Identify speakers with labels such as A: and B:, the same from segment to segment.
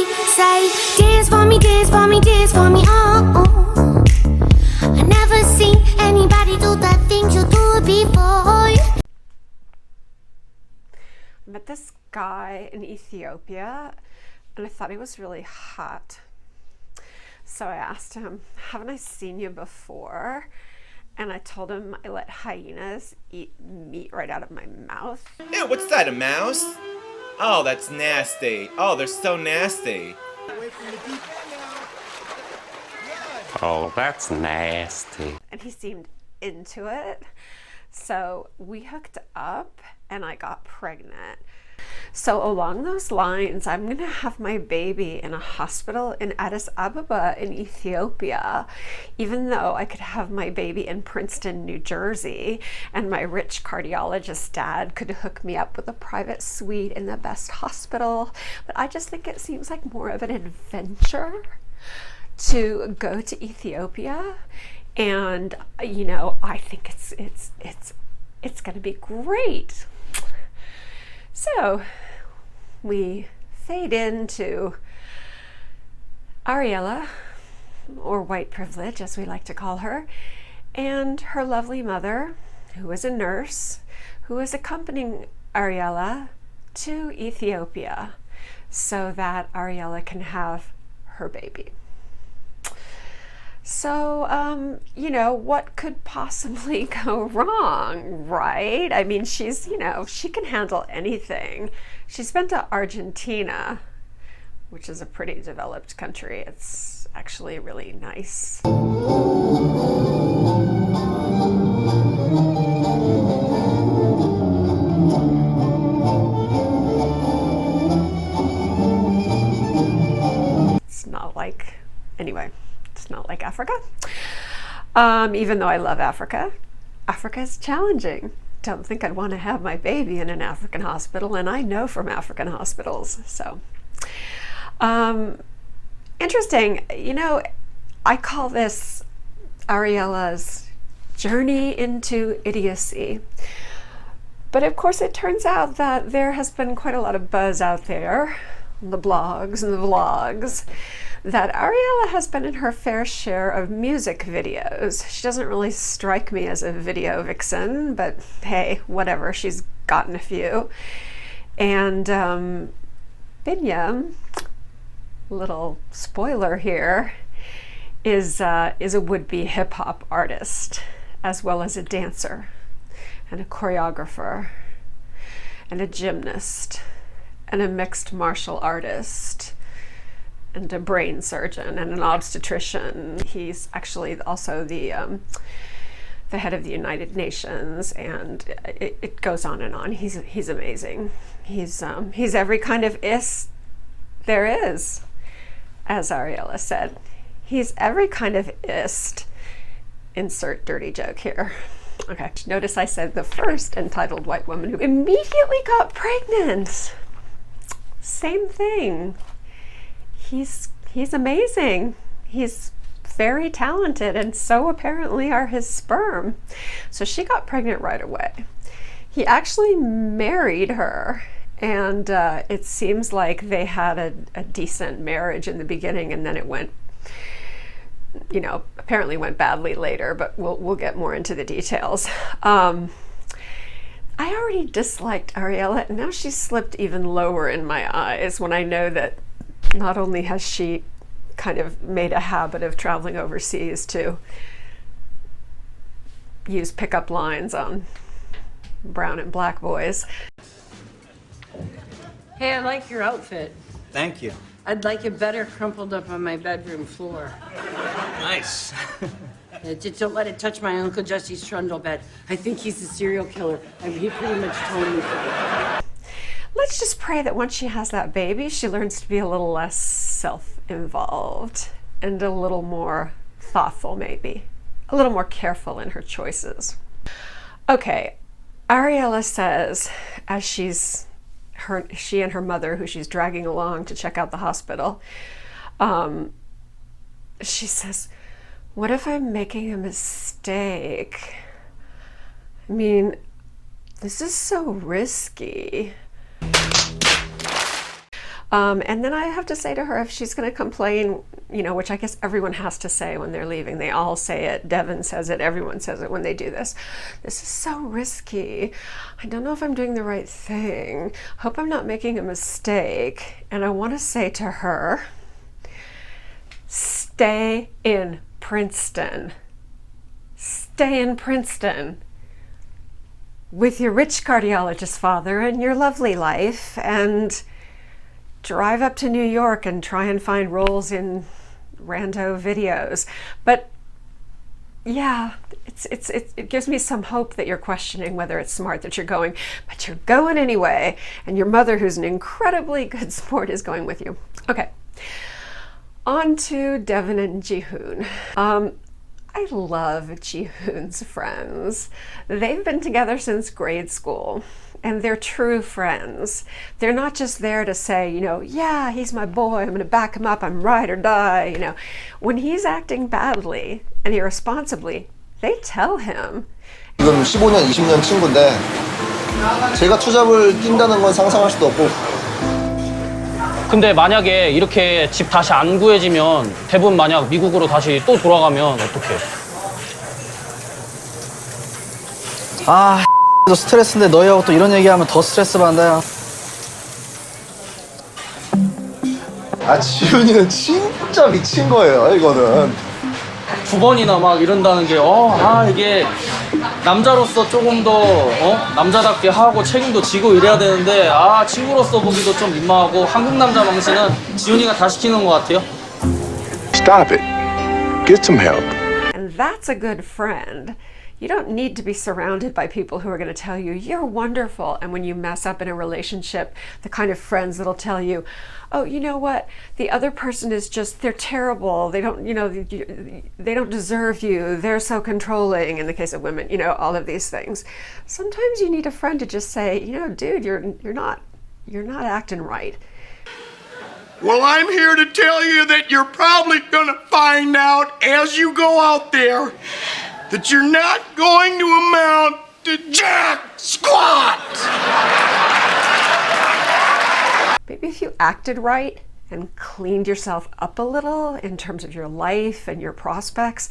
A: me, say, dance for me, dance for me, dance for me, oh. I never seen anybody do the things you do before.
B: I met this guy in Ethiopia and I thought he was really hot. So I asked him, haven't I seen you before? And I told him I let hyenas eat meat right out of my mouth.
C: Ew, what's that, a mouse? Oh, that's nasty. Oh, they're so nasty.
D: Oh, that's nasty.
B: And he seemed into it. So we hooked up and I got pregnant. So along those lines, I'm gonna have my baby in a hospital in Addis Ababa in Ethiopia, even though I could have my baby in Princeton, New Jersey, and my rich cardiologist dad could hook me up with a private suite in the best hospital. But I just think it seems like more of an adventure to go to Ethiopia, and you know, I think it's gonna be great. So we fade into Ariella, or white privilege as we like to call her, and her lovely mother, who is a nurse, who is accompanying Ariella to Ethiopia so that Ariella can have her baby. So, you know, what could possibly go wrong, right? I mean, she's, you know, she can handle anything. She's been to Argentina, which is a pretty developed country. It's actually really nice. It's not like, anyway. It's not like Africa. Even though I love Africa, Africa is challenging. Don't think I'd want to have my baby in an African hospital, and I know from African hospitals. So, interesting. You know, I call this Ariella's journey into idiocy. But of course, it turns out that there has been quite a lot of buzz out there, on the blogs and the vlogs, that Ariella has been in her fair share of music videos. She doesn't really strike me as a video vixen, but hey, whatever, she's gotten a few. And Binyam, little spoiler here, is a would-be hip-hop artist, as well as a dancer, and a choreographer, and a gymnast, and a mixed martial artist, and a brain surgeon and an obstetrician. He's actually also the head of the United Nations, and it goes on and on. He's amazing. He's every kind of is there is, as Ariella said. He's every kind of ist. Insert dirty joke here. Okay, notice I said the first entitled white woman who immediately got pregnant. Same thing. He's amazing. He's very talented, and so apparently are his sperm. So she got pregnant right away. He actually married her, and it seems like they had a decent marriage in the beginning, and then it went, you know, apparently went badly later, but we'll get more into the details. I already disliked Ariella, and now she's slipped even lower in my eyes when I know that not only has she kind of made a habit of traveling overseas to use pickup lines on brown and black boys.
E: Hey, I like your outfit.
F: Thank you.
E: I'd like it better crumpled up on my bedroom floor.
F: Nice.
E: Just don't let it touch my Uncle Jesse's trundle bed. I think he's a serial killer. I mean, he pretty much told me so.
B: Let's just pray that once she has that baby, she learns to be a little less self-involved and a little more thoughtful, maybe. A little more careful in her choices. Okay, Ariella says, as she and her mother, who she's dragging along to check out the hospital, she says, what if I'm making a mistake? I mean, this is so risky. And then I have to say to her, if she's going to complain, you know, which I guess everyone has to say when they're leaving. They all say it. Devin says it. Everyone says it when they do this. This is so risky. I don't know if I'm doing the right thing. Hope I'm not making a mistake. And I want to say to her, stay in Princeton. Stay in Princeton with your rich cardiologist father and your lovely life, and drive up to New York and try and find roles in rando videos. But yeah, it gives me some hope that you're questioning whether it's smart that you're going, but you're going anyway, and your mother, who's an incredibly good sport, is going with you. Okay, on to Devin and Jihoon. I love Jihoon's friends. They've been together since grade school, and they're true friends. They're not just there to say, you know, yeah, he's my boy, I'm gonna back him up, I'm ride or die, you know. When he's acting badly and irresponsibly, they tell him.
G: 지금 15년, 20년 친구인데 제가 투잡을 뛴다는 건 상상할 수도 없고.
H: 근데 만약에 이렇게 집 다시 안 구해지면 대부분 만약 미국으로 다시 또 돌아가면 어떡해?
I: 아, 또 스트레스인데 너희하고 또 이런 얘기하면 더 스트레스 받는다.
G: 아, 지훈이는 진짜 미친 거예요, 이거는.
H: 두 번이나 막 이런다는 게 이게 남자로서 조금 더 남자답게 하고 책임도 지고 이래야 되는데 친구로서 보기도 좀 민망하고 한국 남자 망신은 지훈이가 다 시키는 것 같아요.
J: Stop it. Get some help.
B: And that's a good friend. You don't need to be surrounded by people who are going to tell you you're wonderful, and when you mess up in a relationship, the kind of friends that'll tell you, oh, you know what, the other person is just, they're terrible, they don't, you know, they don't deserve you, they're so controlling. In the case of women, you know, all of these things. Sometimes you need a friend to just say, you know, dude, you're not acting right.
K: Well, I'm here to tell you that you're probably gonna find out as you go out there that you're not going to amount to jack squat.
B: Maybe if you acted right and cleaned yourself up a little in terms of your life and your prospects,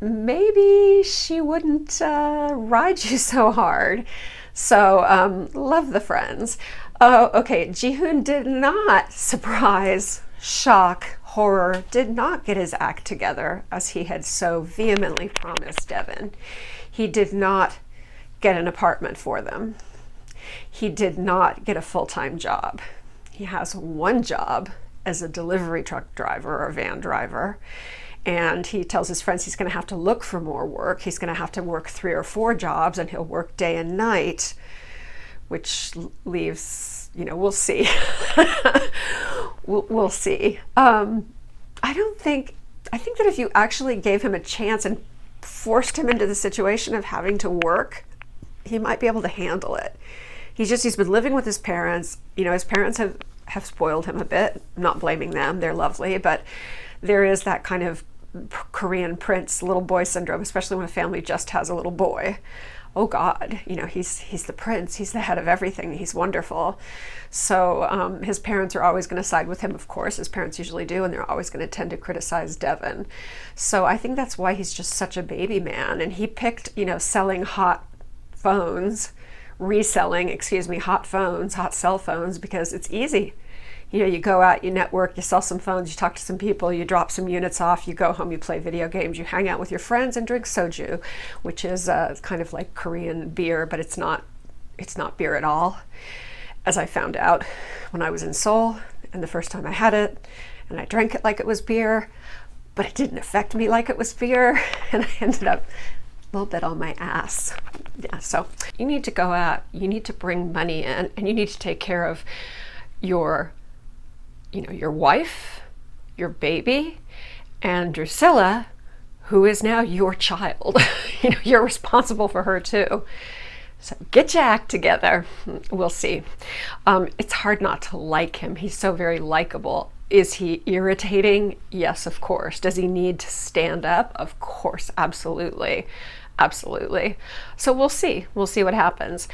B: maybe she wouldn't ride you so hard. So love the friends. Okay, Jihoon did not, surprise, shock, horror, did not get his act together as he had so vehemently promised Devin. He did not get an apartment for them. He did not get a full-time job. He has one job as a delivery truck driver or van driver, and he tells his friends he's going to have to look for more work. He's going to have to work 3 or 4 jobs, and he'll work day and night, which leaves, you know, we'll see. we'll see. I think that if you actually gave him a chance and forced him into the situation of having to work, he might be able to handle it. He's been living with his parents. You know, his parents have spoiled him a bit. I'm not blaming them, they're lovely, but there is that kind of Korean prince little boy syndrome, especially when a family just has a little boy. Oh God, you know, he's the prince, he's the head of everything, he's wonderful. So his parents are always going to side with him, of course, as parents usually do, and they're always going to tend to criticize Devin. So I think that's why he's just such a baby man. And he picked, you know, selling hot cell phones, because it's easy. You know, you go out, you network, you sell some phones, you talk to some people, you drop some units off, you go home, you play video games, you hang out with your friends and drink soju, which is kind of like Korean beer, but it's not beer at all, as I found out when I was in Seoul, and the first time I had it, and I drank it like it was beer, but it didn't affect me like it was beer, and I ended up a little bit on my ass. Yeah, so you need to go out, you need to bring money in, and you need to take care of your wife, your baby, and Drusilla, who is now your child. You know, you're responsible for her too. So get your act together. We'll see. It's hard not to like him. He's so very likable. Is he irritating? Yes, of course. Does he need to stand up? Of course, absolutely. Absolutely. So we'll see. We'll see what happens.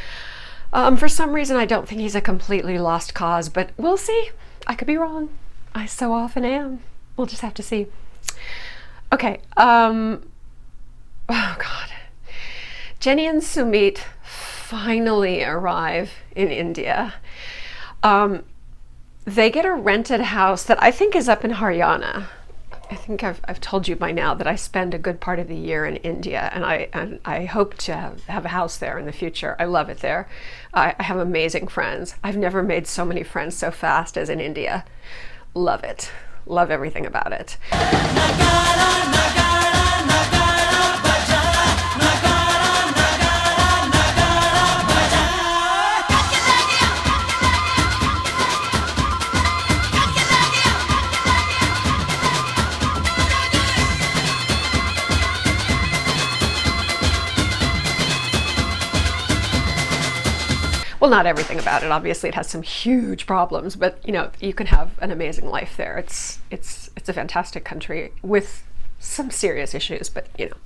B: For some reason, I don't think he's a completely lost cause, but we'll see. I could be wrong. I so often am. We'll just have to see. Okay. Oh God. Jenny and Sumit finally arrive in India. They get a rented house that I think is up in Haryana. I think I've told you by now that I spend a good part of the year in India, and I hope to have a house there in the future. I love it there. I have amazing friends. I've never made so many friends so fast as in India. Love it. Love everything about it. Well, not everything about it. Obviously, it has some huge problems, but you know, you can have an amazing life there. It's a fantastic country with some serious issues, but you know.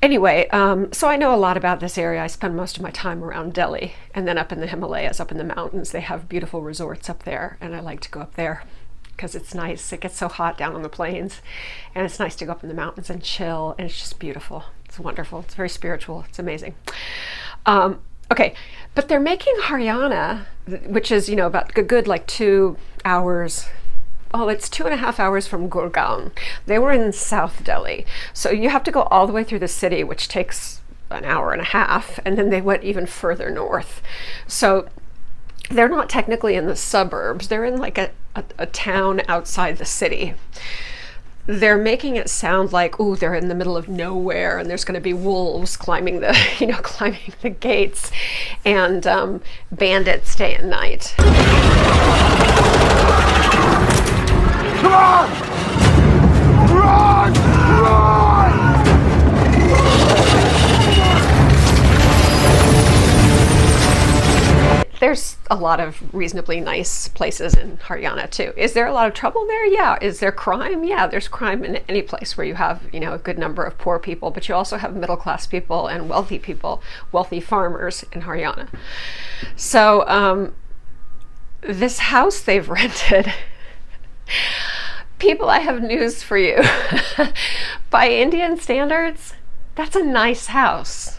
B: Anyway, so I know a lot about this area. I spend most of my time around Delhi, and then up in the Himalayas, up in the mountains. They have beautiful resorts up there, and I like to go up there because it's nice. It gets so hot down on the plains, and it's nice to go up in the mountains and chill, and it's just beautiful. It's wonderful. It's very spiritual. It's amazing. Okay, but they're making Haryana, which is, you know, about a good like 2 hours. Oh, it's 2.5 hours from Gurgaon. They were in South Delhi. So you have to go all the way through the city, which takes an hour and a half. And then they went even further north. So they're not technically in the suburbs. They're in like a town outside the city. They're making it sound like, ooh, they're in the middle of nowhere and there's going to be wolves climbing the, you know, climbing the gates, and bandits stay at night.
K: Come on! Run! Run!
B: There's a lot of reasonably nice places in Haryana too. Is there a lot of trouble there? Yeah. Is there crime? Yeah, there's crime in any place where you have, you know, a good number of poor people, but you also have middle-class people and wealthy people, wealthy farmers in Haryana. So this house they've rented, people, I have news for you. By Indian standards, that's a nice house.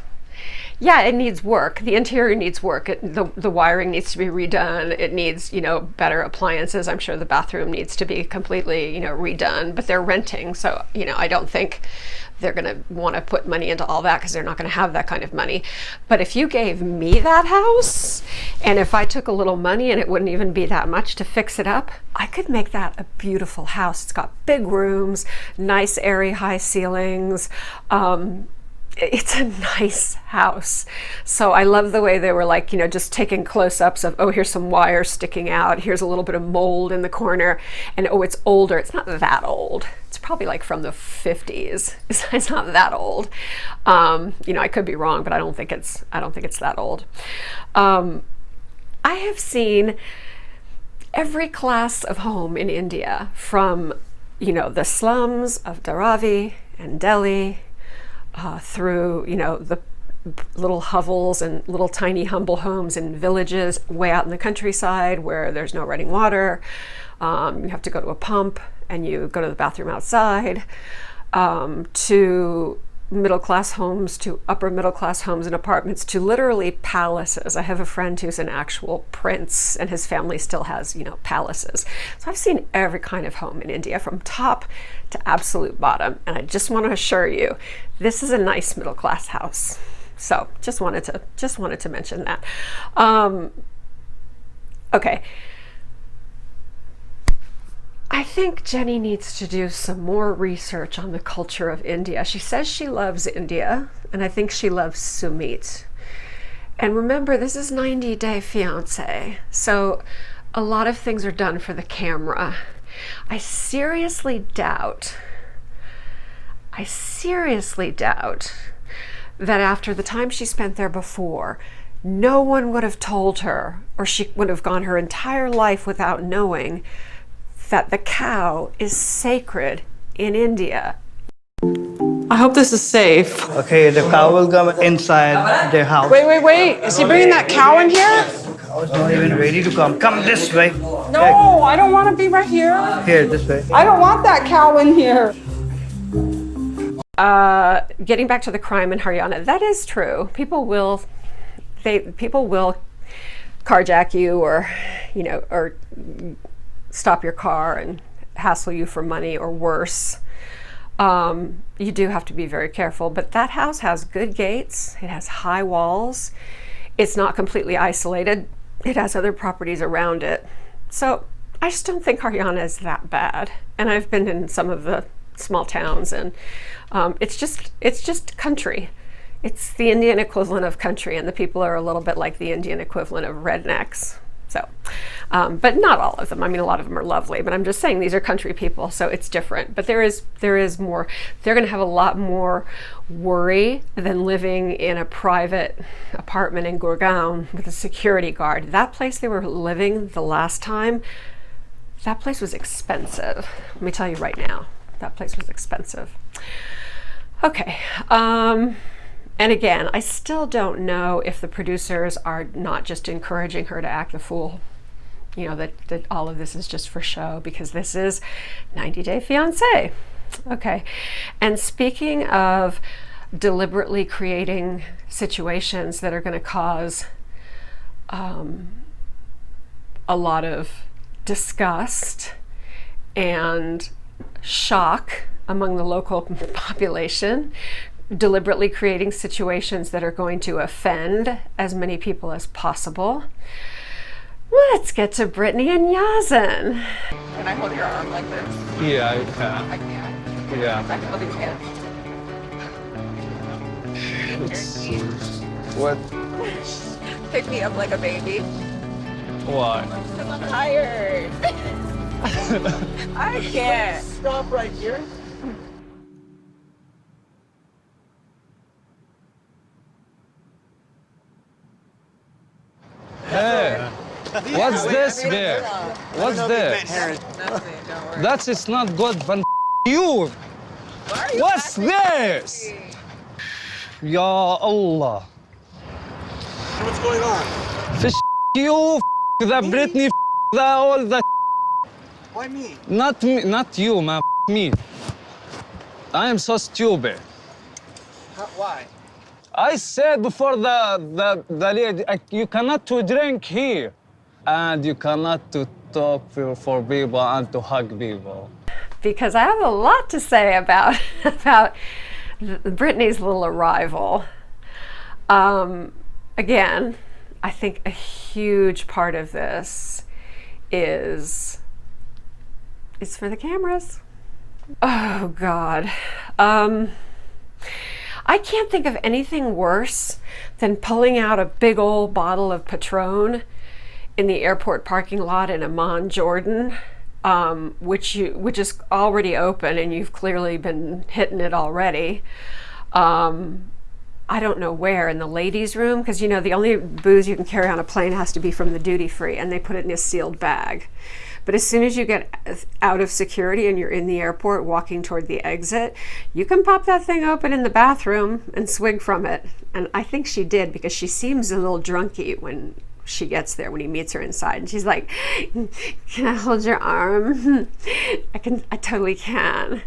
B: Yeah, it needs work. The interior needs work. The wiring needs to be redone. It needs, you know, better appliances. I'm sure the bathroom needs to be completely, you know, redone. But they're renting, so, you know, I don't think they're going to want to put money into all that because they're not going to have that kind of money. But if you gave me that house, and if I took a little money and it wouldn't even be that much to fix it up, I could make that a beautiful house. It's got big rooms, nice airy high ceilings. It's a nice house. So I love the way they were like, you know, just taking close-ups of, oh, here's some wires sticking out. Here's a little bit of mold in the corner. And oh, it's older. It's not that old. It's probably like from the 50s. It's not that old. You know, I could be wrong, but I don't think it's that old. I have seen every class of home in India, from, you know, the slums of Dharavi and Delhi, through, you know, the little hovels and little tiny humble homes in villages way out in the countryside where there's no running water. You have to go to a pump and you go to the bathroom outside, to middle-class homes, to upper middle-class homes and apartments, to literally palaces. I have a friend who's an actual prince and his family still has, you know, palaces. So I've seen every kind of home in India from top to absolute bottom, and I just want to assure you, this is a nice middle-class house. So just wanted to mention that. Okay. I think Jenny needs to do some more research on the culture of India. She says she loves India, and I think she loves Sumit. And remember, this is 90 Day Fiance, so a lot of things are done for the camera. I seriously doubt that after the time she spent there before, no one would have told her, or she would have gone her entire life without knowing that the cow is sacred in India.
L: I hope this is safe.
I: Okay, the cow will come inside the house.
L: Wait. Is he bringing that cow in here?
I: I was not even ready to come. Come this way.
L: No, I don't want to be right here.
I: Here, this way.
L: I don't want that cow in here.
B: Getting back to the crime in Haryana, that is true. People will carjack you, or or stop your car and hassle you for money, or worse. You do have to be very careful, but that house has good gates. It has high walls. It's not completely isolated. It has other properties around it. So I just don't think Haryana is that bad. And I've been in some of the small towns, and it's just country. It's the Indian equivalent of country, and the people are a little bit like the Indian equivalent of rednecks. So, but not all of them. I mean, a lot of them are lovely, but I'm just saying these are country people, so it's different. But there is more. They're going to have a lot more worry than living in a private apartment in Gurgaon with a security guard. That place they were living the last time, that place was expensive. Let me tell you right now, that place was expensive. Okay. And again, I still don't know if the producers are not just encouraging her to act the fool, that all of this is just for show, because this is 90 Day Fiance. Okay. And speaking of deliberately creating situations that are going to cause a lot of disgust and shock among the local population, deliberately creating situations that are going to offend as many people as possible. Let's get to Brittany and Yazan.
L: Can I hold your arm like this?
H: Yeah, you can.
L: I can.
H: Yeah.
L: I can hold your hand.
H: What?
L: Pick me up like a baby.
H: Why?
L: Because I'm tired. I can't.
K: Stop right here.
H: Hey, what's this there? What's this?
L: Nothing, don't worry.
H: That is not good. Van you. What's this? Ya Allah.
K: What's going on?
H: Fish you, the Britney, the all the.
K: Why me?
H: Not me, not you, man. Me. I am so stupid.
K: Why?
H: I said before the lady, you cannot to drink here, and you cannot to talk for people and to hug people.
B: Because I have a lot to say about Brittany's little arrival. Again, I think a huge part of this is for the cameras. Oh God. I can't think of anything worse than pulling out a big old bottle of Patron in the airport parking lot in Amman, Jordan, which is already open and you've clearly been hitting it already. I don't know where, in the ladies' room, because the only booze you can carry on a plane has to be from the duty free, and they put it in a sealed bag. But as soon as you get out of security and you're in the airport walking toward the exit, you can pop that thing open in the bathroom and swig from it. And I think she did, because she seems a little drunky when she gets there, when he meets her inside. And she's like, can I hold your arm? I totally can.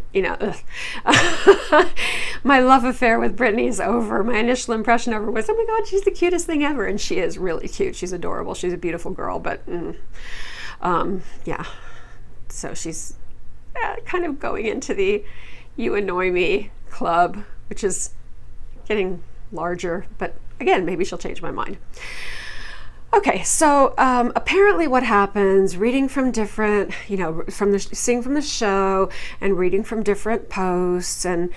B: My love affair with Brittany is over. My initial impression of her was, oh my God, she's the cutest thing ever. And she is really cute. She's adorable. She's a beautiful girl, but yeah. So she's kind of going into the you annoy me club, which is getting larger, but again, maybe she'll change my mind. Okay, so apparently what happens, reading from different, seeing from the show and reading from different posts and,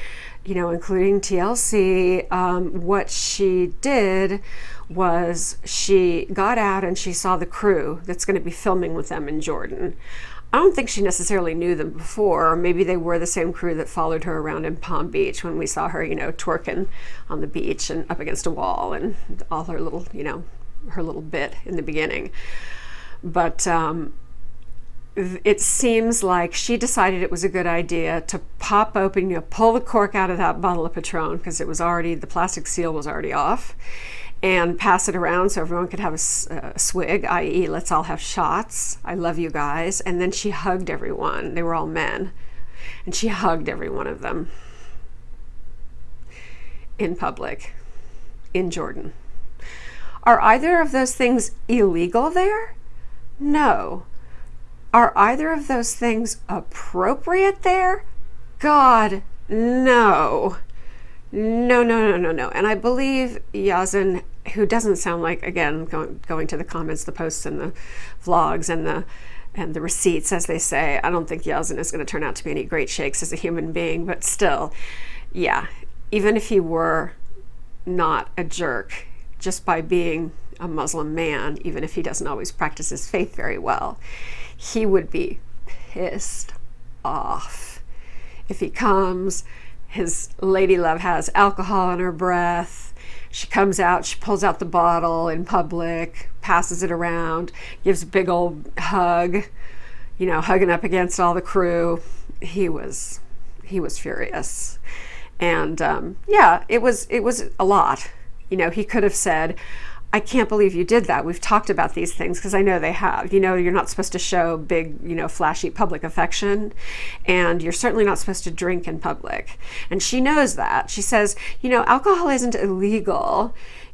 B: including TLC, what she did was she got out and she saw the crew that's going to be filming with them in Jordan. I don't think she necessarily knew them before, or maybe they were the same crew that followed her around in Palm Beach when we saw her, twerking on the beach and up against a wall and all her little, her little bit in the beginning. But it seems like she decided it was a good idea to pop open, pull the cork out of that bottle of Patron, because it was already, the plastic seal was already off, and pass it around so everyone could have a swig, i.e. let's all have shots. I love you guys. And then she hugged everyone. They were all men. And she hugged every one of them in public in Jordan. Are either of those things illegal there? No. Are either of those things appropriate there? God, no. No. And I believe Yazin, who doesn't sound like, again, going to the comments, the posts and the vlogs and the receipts, as they say, I don't think Yazin is going to turn out to be any great shakes as a human being, but still, yeah, even if he were not a jerk, just by being a Muslim man, even if he doesn't always practice his faith very well, he would be pissed off if he comes. His lady love has alcohol in her breath. She comes out, she pulls out the bottle in public, passes it around, gives a big old hug, hugging up against all the crew. He was furious. And yeah, it was a lot. He could have said, I can't believe you did that. We've talked about these things, because I know they have. You're not supposed to show big, flashy public affection, and you're certainly not supposed to drink in public. And she knows that. She says, alcohol isn't illegal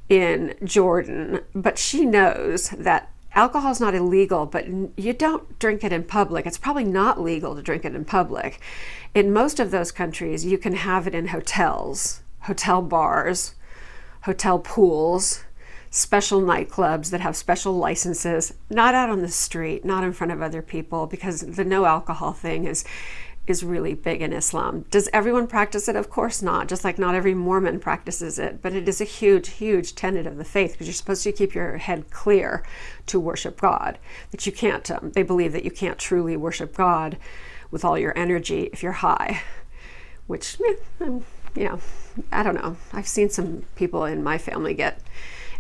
B: in Jordan, but she knows that alcohol is not illegal, but you don't drink it in public. It's probably not legal to drink it in public. In most of those countries, you can have it in hotels, hotel bars, hotel pools, special nightclubs that have special licenses, not out on the street, not in front of other people, because the no alcohol thing is really big in Islam. Does everyone practice it? Of course not. Just like not every Mormon practices it, but it is a huge, huge tenet of the faith, because you're supposed to keep your head clear to worship God. That you can't, they believe that you can't truly worship God with all your energy if you're high, which, I don't know. I've seen some people in my family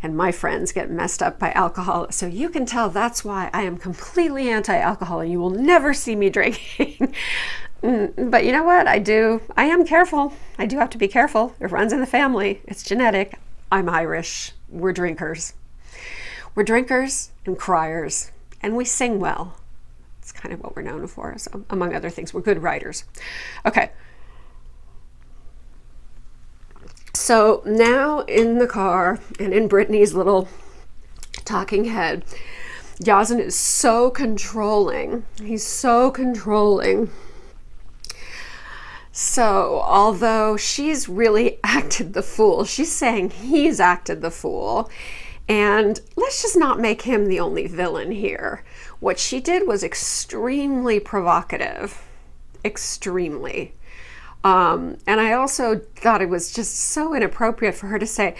B: and my friends get messed up by alcohol. So you can tell that's why I am completely anti-alcohol, and you will never see me drinking. But you know what? I am careful. I do have to be careful. It runs in the family. It's genetic. I'm Irish. We're drinkers. We're drinkers and criers, and we sing well. It's kind of what we're known for. So among other things, we're good writers. Okay. So now in the car and in Brittany's little talking head, Yazin is so controlling. He's so controlling. So although she's really acted the fool, she's saying he's acted the fool. And let's just not make him the only villain here. What she did was extremely provocative. Extremely. And I also thought it was just so inappropriate for her to say,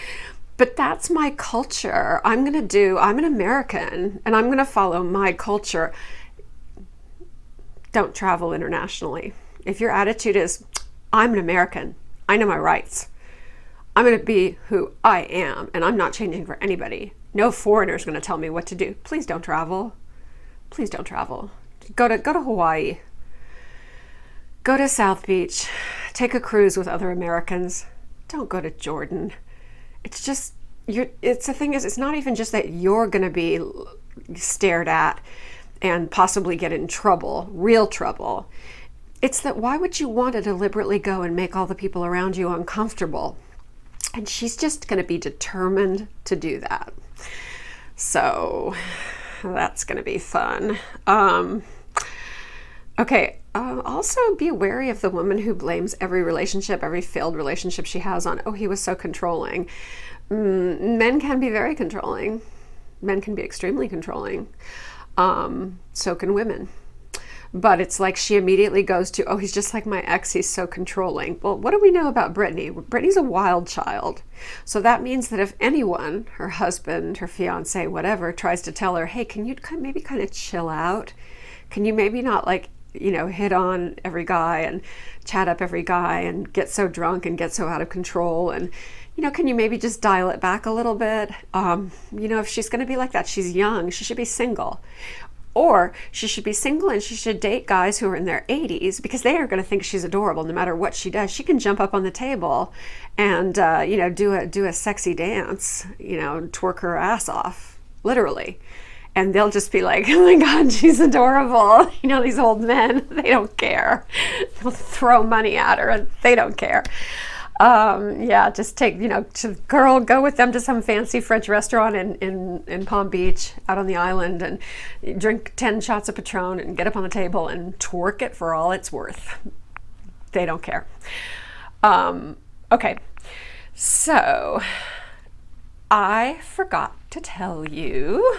B: but that's my culture. I'm an American, and I'm going to follow my culture. Don't travel internationally. If your attitude is, I'm an American, I know my rights, I'm going to be who I am, and I'm not changing for anybody. No foreigner is going to tell me what to do. Please don't travel. Please don't travel. Go to Hawaii. Go to South Beach, take a cruise with other Americans. Don't go to Jordan. It's just, the thing is, it's not even just that you're going to be stared at and possibly get in trouble, real trouble. It's that why would you want to deliberately go and make all the people around you uncomfortable? And she's just going to be determined to do that. So that's going to be fun. Okay. Also be wary of the woman who blames every failed relationship she has on, oh, he was so controlling. Men can be very controlling. Men can be extremely controlling. So can women. But it's like she immediately goes to, oh, he's just like my ex, he's so controlling. Well, what do we know about Brittany? Brittany's a wild child. So that means that if anyone, her husband, her fiance, whatever, tries to tell her, hey, can you maybe kind of chill out? Can you maybe not hit on every guy and chat up every guy and get so drunk and get so out of control, and can you maybe just dial it back a little bit? If she's going to be like that, she's young, she should be single. Or she should be single and she should date guys who are in their 80s, because they are going to think she's adorable no matter what she does. She can jump up on the table and do a sexy dance, twerk her ass off, literally. And they'll just be like, oh my God, she's adorable. These old men, they don't care. They'll throw money at her and they don't care. Just take, girl, go with them to some fancy French restaurant in Palm Beach out on the island and drink 10 shots of Patron and get up on the table and twerk it for all it's worth. They don't care. Okay, so I forgot to tell you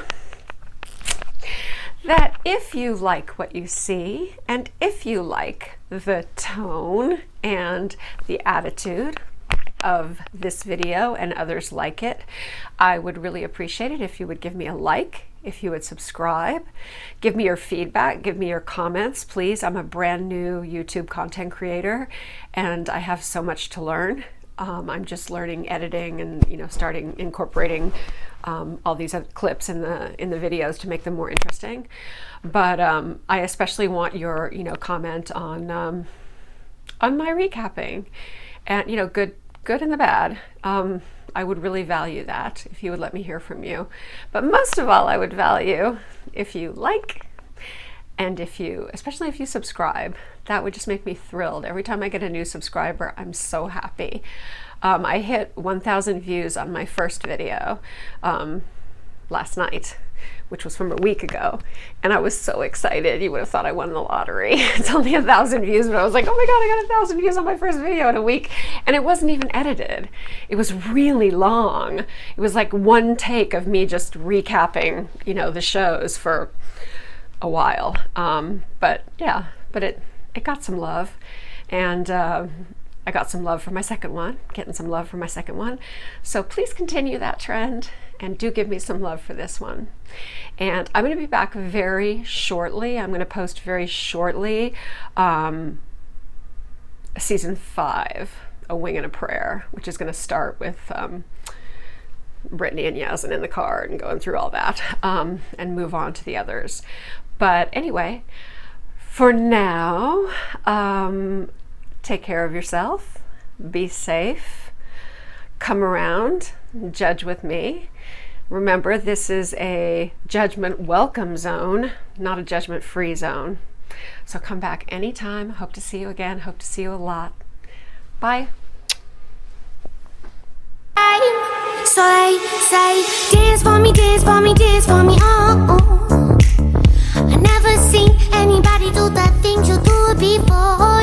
B: that if you like what you see, and if you like the tone and the attitude of this video and others like it, I would really appreciate it if you would give me a like, if you would subscribe, give me your feedback, give me your comments, please. I'm a brand new YouTube content creator and I have so much to learn. I'm just learning editing and starting incorporating all these other clips in the videos to make them more interesting. But I especially want your comment on my recapping, and good and the bad. I would really value that if you would let me hear from you. But most of all, I would value if you like, and especially if you subscribe. That would just make me thrilled. Every time I get a new subscriber, I'm so happy. I hit 1,000 views on my first video last night, which was from a week ago. And I was so excited. You would have thought I won the lottery. It's only 1,000 views, but I was like, oh my God, I got 1,000 views on my first video in a week. And it wasn't even edited. It was really long. It was like one take of me just recapping, the shows for a while. But it got some love, and I got some love for my second one, getting some love for my second one. So please continue that trend and do give me some love for this one. And I'm going to be back very shortly. I'm going to post very shortly season 5, A Wing and a Prayer, which is going to start with Brittany and Yasmin in the car and going through all that, and move on to the others. But anyway, for now, take care of yourself, be safe, come around, judge with me. Remember, this is a judgment welcome zone, not a judgment free zone. So come back anytime. Hope to see you again. Hope to see you a lot. Bye.
A: So they say, dance for me, dance for me, dance for me, oh. I never seen anybody do the things you do before.